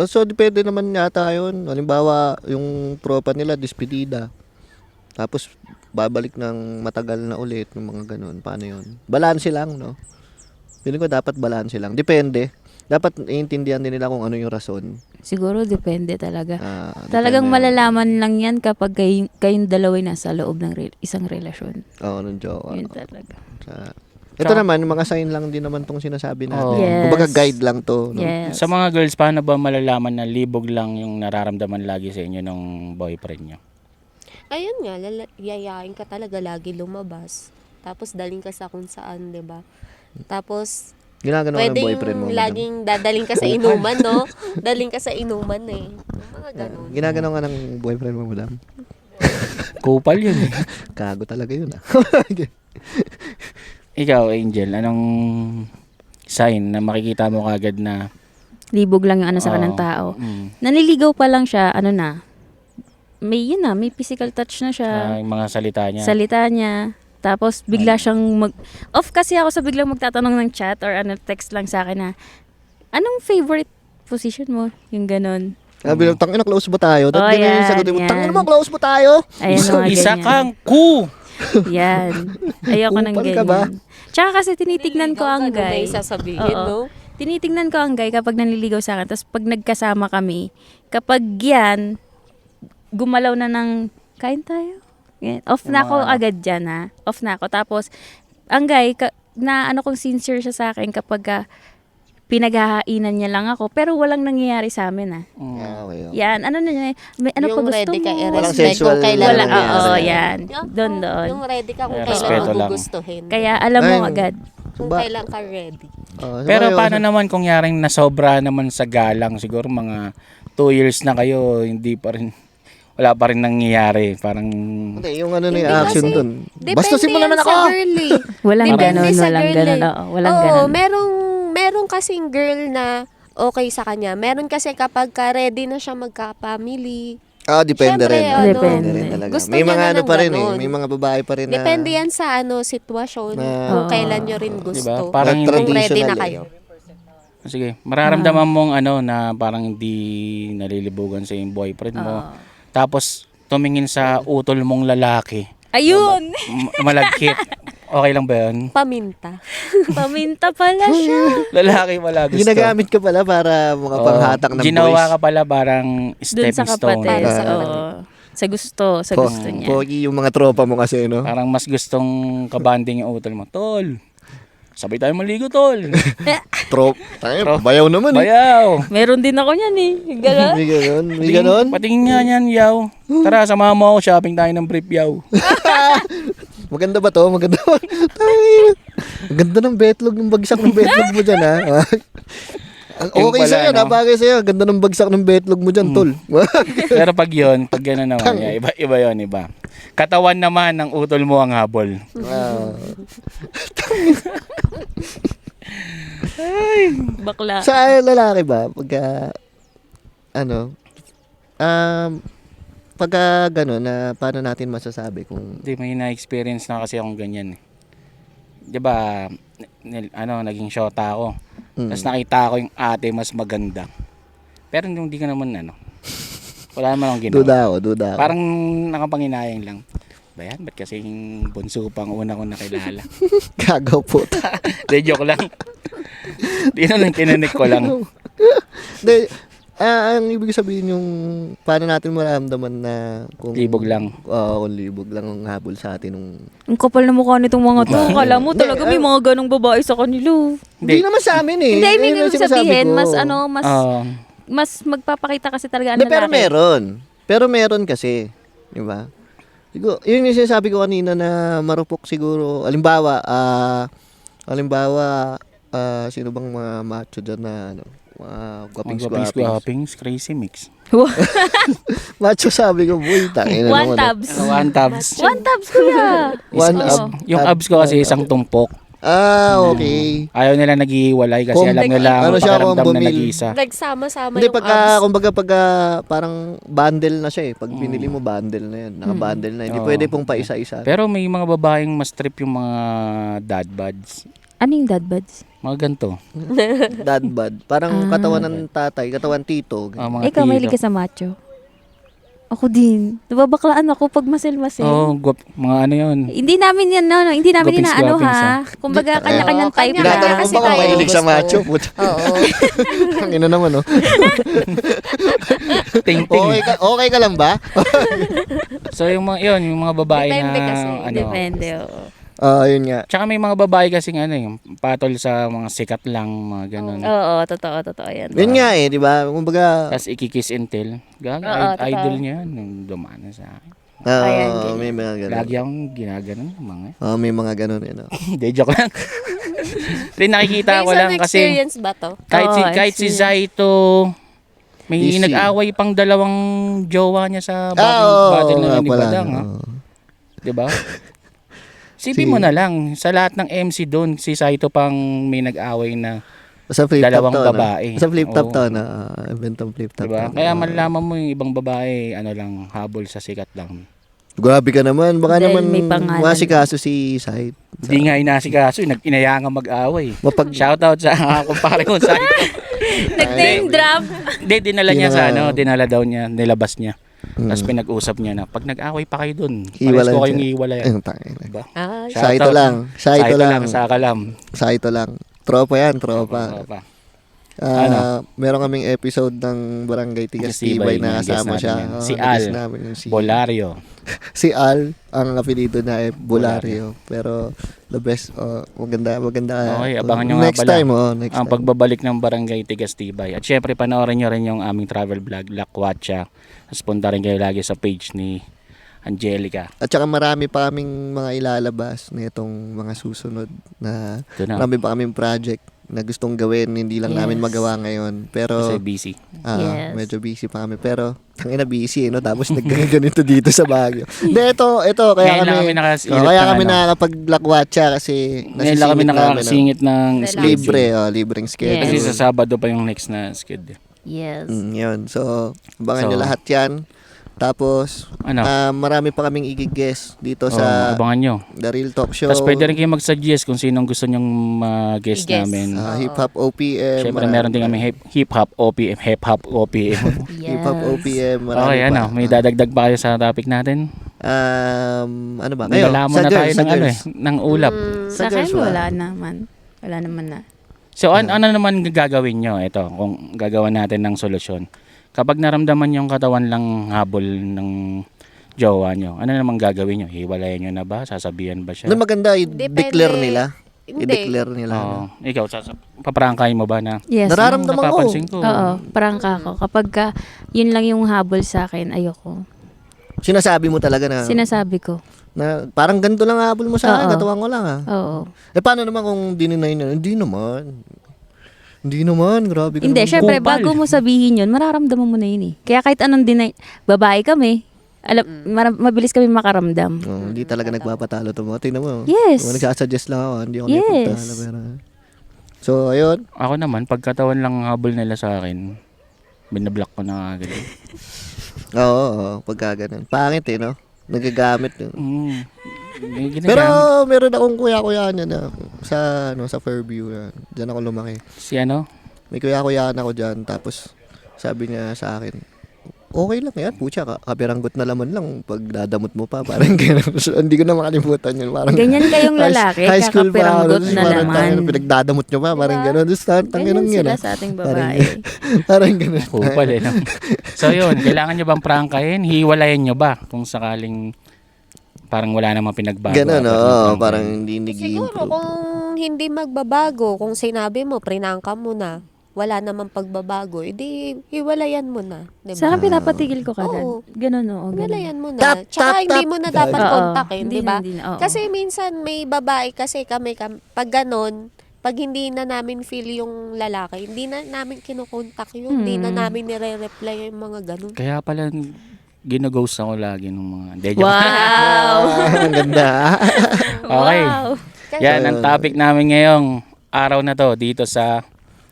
So, depende naman yata yun. Halimbawa, yung tropa nila, despedida. Tapos, babalik ng matagal na ulit, ng mga ganun. Paano yun? Balanse lang, no? Feeling ko dapat balanse lang. Depende. Dapat iintindihan din nila kung ano yung rason. Siguro, depende talaga. Depende. Talagang malalaman lang yan kapag kayong dalawa nasa loob ng isang relasyon. Oo, nung joke. Yun talaga. Ito naman, mga sign lang din naman tong sinasabi natin. Oo. Yes. Kumbaga guide lang to. No? Yes. Sa mga girls, paano ba malalaman na libog lang yung nararamdaman lagi sa inyo ng boyfriend nyo? Ayun nga, yayain ka talaga lagi lumabas. Tapos daling ka sa kung saan, 'di ba? Tapos Ginagano ka ng pwede boyfriend mo. yung laging dadaling ka sa inuman, no? Daling ka sa inuman eh. Mga ganun. Ginagano ka ng boyfriend mo, madam. Kupal yun eh. Kago talaga yun, ah. Ikaw, Angel, anong sign na makikita mo kagad na Libog lang yung ano sa kanang tao. Naniligaw pa lang siya, ano na, may physical touch na siya. yung mga salita niya? Salita niya. Tapos bigla siyang off kasi ako sa biglang magtatanong ng chat or ano, text lang sa akin na, anong favorite position mo? Yung ganon. Sabi lang, tangina, close ba tayo? Dahil ganun yung yan, sagutin mo, yan. tangina mo, close ba tayo? Ayan, mga Isa ganyan. kang ku! Yan. Ayoko ng Kupal ganyan. ka ba? Tsaka kasi tinitignan ko ang Ganun na guy. yung sasabihin, Oo. no? tinitingnan ko ang guy kapag nanliligaw sa akin. Tapos pag nagkasama kami, kapag yan, gumalaw na ng, kain tayo? Yan. Off na ako agad dyan, ha? Off na ako. Tapos, ang guy, na ano kung sincere siya sa akin kapag pinaghahainan niya lang ako, pero walang nangyayari sa amin, ha? Okay. Yan, ano na niya, may ano Yung pa gusto ready ka mo? Walang i-respect sensual kung kailan Wala, lang mo yan. oo, Yan. yan. Yung- Doon. Yung ready ka kung Yeah, kailan respeto mo lang. gugustuhin. Kaya alam mo Ayun. agad. Kung Ba- kailan ka ready. Pero paano naman kung yaring nasobra naman sa galang, siguro mga 2 years na kayo, hindi pa rin, wala pa rin nangyayari. Parang, Hindi, yung ano na yung Hindi action kasi, dun. Depende Bastasin mo yan naman sa ako! girl eh. Walang Depende ganon, sa walang girl ganon. eh. Oo, walang Oo, ganon. merong kasing girl na okay sa kanya. Meron kasi kapag ready na siya magka-family. Depende Syempre, rin. ano, Depende rin talaga. gusto May niya mga na ano ng pa rin ganon. May mga babae pa rin na... Depende yan sa sitwasyon. Na- Kung kailan nyo rin gusto. Diba? Parang kung ready traditional na kayo. sige, mararamdaman mong na parang hindi nalilibugan sa yung boyfriend mo. Tapos, tumingin sa utol mong lalaki. Ayun! Malagkit. Okay lang ba yun? Paminta. Paminta pala siya. Lalaki wala gusto. Ginagamit ka pala para mga panghatak ng Ginawa boys. ka pala parang Doon stepping sa stone. kapatid. Ah. Oo. Sa gusto niya. Pogi yung mga tropa mo kasi, no? Parang mas gustong kabanding yung utol mo. Tol, sabay tayo maligo, tol. Tayo, bayaw naman eh. Bayaw. Meron din ako niyan eh. Ganon. May ganon. May ganon. Patingin nga yan, yaw. Tara, samahan mo ako, shopping tayo ng brief, yaw. Maganda ba to? Maganda ba? Ang ganda ng betlog, ng bagsak ng betlog mo dyan, ha? Yung Okay pala, sa'yo, no? napagay sa'yo. Ganda ng bagsak ng betlog mo dyan, tol. Pero pag yun, pag gano'n naman, iba yun, iba. Katawan naman ng utol mo ang habol. Ah. Bakla. Sa lalaki ba, pagka, pagka gano'n, na paano natin masasabi kung, Hindi, may na-experience na kasi akong ganyan. Di ba, naging shota ako. Tapos nakita ko yung ate mas maganda. Pero hindi ka naman, wala naman akong ginawa. duda ako. Parang nakapanginayang lang. Bayan, ba't kasi yung bunso pang una ko nakilala? Gagaw po. De, joke lang. Di na lang tinanik ko lang. Hindi, ang ibig sabihin yung, paano natin maramdaman na kung... Libog lang. Oo, kung libog lang ang habol sa atin nung... Ang kapal na mukha nitong mga to. Kala mo talaga may mga ganong babae sa kanila. Hindi naman sa amin eh. Hindi, Ayun ibig ang sinasabi sabihin, ko. mas magpapakita kasi talaga ang Hindi, pero lalaki. meron. Pero meron kasi. Di ba? Siguro, yun yung sinasabi ko kanina na marupok siguro. Halimbawa, sino bang mga macho dyan na, mga gwapings-gwapings. Gwapings, crazy mix. Macho sabi ko, boy, tangin na One naman. tabs. One tabs. One tabs kuya. One Oo. ab. Yung abs ko kasi isang tumpok. Okay. Ayaw nila naghihiwalay kasi Kung- alam nila ano ang siya, kung pakiramdam na bumil- nag-isa. Nagsama-sama Hindi, yung pagka parang bundle na siya eh. Pag binili mo, bundle na yan. Naka-bundle na. Hindi Oo. pwede pong paisa-isa. Pero may mga babaeng mas trip yung mga dad buds. Ano yung dad buds? Mga ganito. Dad bod. Parang katawan ng tatay, katawan tito. Mga Ikaw, tito. mahilig ka sa macho? Ako din. Nababaklaan ako pag masil-masil. Oo, mga ano yun. Hindi namin yan, hindi namin Gwapings, inaano gwapings, ha. Kumbaga, kanya-kanyang Oo, type kanya-kanya na. Tinatanong kasi mo ba kung tayo mahilig sa gusto. macho? Puta. Oo. Ang ina naman, oh. Ting-ting. Okay ka lang ba? So yung mga babae Depende na kasi. Depende, oo. Yun nga. Tsaka may mga babae kasing yung patol sa mga sikat lang, mga ganun. Oo, totoo yan. Yun nga eh, di ba? Kumbaga, Tapos ikikiss and tell. Gaga, Oo, totoo. idol niya yan. Nung dumana sa akin. Ayan, ganyan. may mga ganun. Lagi akong ginaganon. Mga. May mga ganun eh, no? Hindi, joke lang. Pero nakikita ko May lang some kasi experience ba to? kahit si Zaito, may Easy. nag-away pang dalawang jowa niya sa Oo, battle na ni pala. Badang. Ha? Oo. Diba? Sipin mo na lang, sa lahat ng MC doon, si Saito pang may nag-away na, Sa flip-top Dalawang to, babae. No? Sa flip-top Oo. to, na eventong flip-top. diba? to. Kaya malalaman mo yung ibang babae, lang, habol sa sikat lang. Grabe ka naman. Baka Dahil naman may pangalan. masikaso si Said. Hindi nga inasikaso, inayaan mag-away. Mapag... Shoutout sa kumpare ko, Saito. Nag-name drop. Hindi, dinala niya sa Dinala. dinala daw niya, nilabas niya. Tapos pinag-usap niya na, pag nag-away pa kayo dun, pares Hiwalay ko siya. kayong iiwalay. Ayun, tangin. Diba? Ah, Saito lang. Saito lang. Sa kalam. Saito lang. Tropa yan, tropa. Tropa. Meron kaming episode ng Barangay Tigas Tibay na kasama siya. Si na-guest Al namin yung Bolario. Si Al, ang apelido na Bolario. Pero the best, maganda. Okay, abangan nyo nga next pala time, next ang time. pagbabalik ng Barangay Tigas Tibay. At syempre, panoorin nyo rin yung aming travel vlog, Lakwatsa. Tapos punta rin kayo lagi sa page ni Angelica. At saka marami pa kaming mga ilalabas na itong mga susunod na Ito na. marami pa kaming project na gustong gawin, hindi lang namin magawa ngayon. Pero Kasi busy. Yes. medyo busy pa kami. Pero tangina busy, no? Tapos nagganito dito sa Baguio. Hindi, ito kaya Ngayon lang kami kami nakasilip kaya ng kami ano. nakakapaglakwatsa kasi Ngayon lang kami nakakasingit ng libre, schedule. libreng schedule. Yes. Kasi sa Sabado pa yung next na schedule. Yes. Yun. So, abangan So, nyo lahat yan. Tapos, Ano? marami pa kaming i-guest dito Oh, sa abangan nyo. The Real Talk Show. Tapos pwede rin kayo mag-suggest kung sinong gusto nyong guest I-guest. namin. Hip Hop OPM. Syempre meron din kami hip-hop OPM. Hip Hop OPM. Marami Okay, pa. may dadagdag pa kayo sa topic natin? Ano ba? Kayo, Nilalamon sa na tayo girls, ng, girls. ng ulap. Sa girls akin, ba? wala naman. Wala naman na. So ano naman gagawin nyo? Ito, kung gagawa natin ng solusyon. Kapag naramdaman yung katawan lang habol ng jowa nyo, ano naman gagawin nyo? Hiwalayan nyo na ba? Sasabihan ba siya? Ano maganda, Depende. i-declare nila. Hindi. I-declare nila. Oo. Ikaw, paprangkahin mo ba na? Yes. Nararamdaman ko. Napapansin ko. Oo, prangka ako. Kapag yun lang yung habol sa akin, ayoko. Sinasabi mo talaga na, Sinasabi ko. na parang ganito lang habol mo sa akin, Oo. katawan ko lang Oo. paano naman kung dininay na? Hindi naman, grabe ka Hindi, naman. syempre, Kupal. bago mo sabihin yun, mararamdaman mo na yun eh. Kaya kahit anong babae kami, mabilis kami makaramdam. Hindi talaga nagpapatalo to mo. Tingnan mo. Yes. Nagsasuggest lang ako, hindi ako Yes. napagtalo. Pero... So, ayun. Ako naman, pagkatawan lang habol nila sa akin, binablock ko na agad. Oo, pagka ganun. Pangit no? Nagagamit yun. May ginagamit. Pero meron akong kuya-kuyaan yan sa Fairview. Diyan ako lumaki. Si ano? May kuya-kuyaan ako dyan. Tapos sabi niya sa akin, okay lang yan, putya, kapiranggot na laman lang pag dadamot mo pa. Parang gano'n. So, hindi ko na makalimutan yun. Parang, Ganyan kayong lalaki, high school pa ako. kakapiranggot Tapos na parang naman. pinagdadamot nyo pa. Parang gano'n. Tapos tanginang Ganyan yun. sila sa ating Parang, babae. parang gano'n. Kupal no? So yun, kailangan nyo bang prangkahin? Hiwalayan nyo ba? Kung sakaling parang wala namang pinagbago. Gano'n, dapat oo. mag-prangkahin. Parang hindi Siguro nag-i-improve. kung hindi magbabago, kung sinabi mo, prinangka mo na, wala namang pagbabago, edi hiwalayan mo na. Diba? Sana pinapatigil ko kagad. Oo. Ganun, oo. Ganun. Hiwalayan mo Tap, na. Tsaka tap, hindi tap. mo na dapat Oo. kontakin, Hindi di ba? na, hindi na, oo. Kasi minsan may babae kasi kami, pag ganon, pag hindi na namin feel yung lalaki, hindi na namin kinukontak yun, hindi na namin nire-reply yung mga ganon. Kaya pala ginaghost ako lagi ng mga... Wow! Ang ganda. Okay. Wow! Yan ang topic namin ngayong araw na to dito sa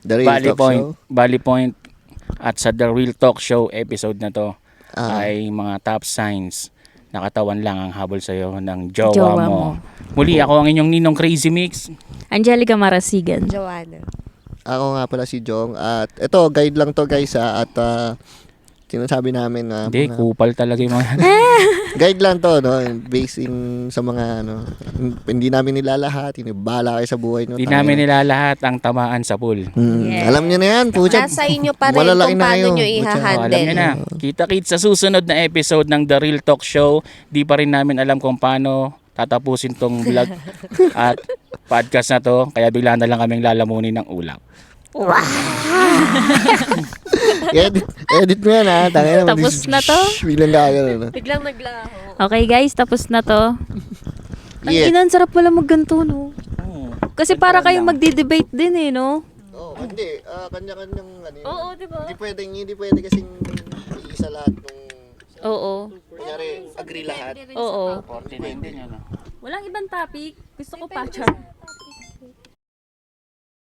The Real Talk Show. Valley Point at sa The Real Talk Show episode na to ay mga top signs na katawan lang ang habol sa'yo ng jowa Jowa mo. mo. Muli, ako ang inyong ninong Crazy Mix. Angelica Marasigan. Joanna. Ako nga pala si Jong. At ito, guide lang to guys At sinasabi namin na Hindi, kupal talaga yung mga... guide lang to, no? Based sa mga, hindi namin nilalahat. Bahala kayo sa buhay nyo. Hindi namin nilalahat ang tamaan sa pool. Yes. Alam nyo na yan, pucha. Nasa inyo pa rin Malalaki kung na paano kayo. nyo Pucha. Alam i-handle. niyo na. Kita-kits sa susunod na episode ng The Real Talk Show. Di pa rin namin alam kung paano tatapusin tong vlog at podcast na to. Kaya bigla na lang kaming lalamunin ng ulap. Edit mo yan, ha? Tangina, Tapos na to? Biglang gagawin, no? Biglang naglaho. Okay guys, tapos na to. Ang Yeah. ina, ang sarap pala magganto, no? Kasi para kayong magdi-debate din eh, no? Oo, hindi. Kanya-kanyang, Oo, di ba? Hindi pwede kasing iisa lahat nung, Oo. kunyari, agree lahat. Oo. 49 din yun. Walang ibang topic. Gusto ko pa, Char.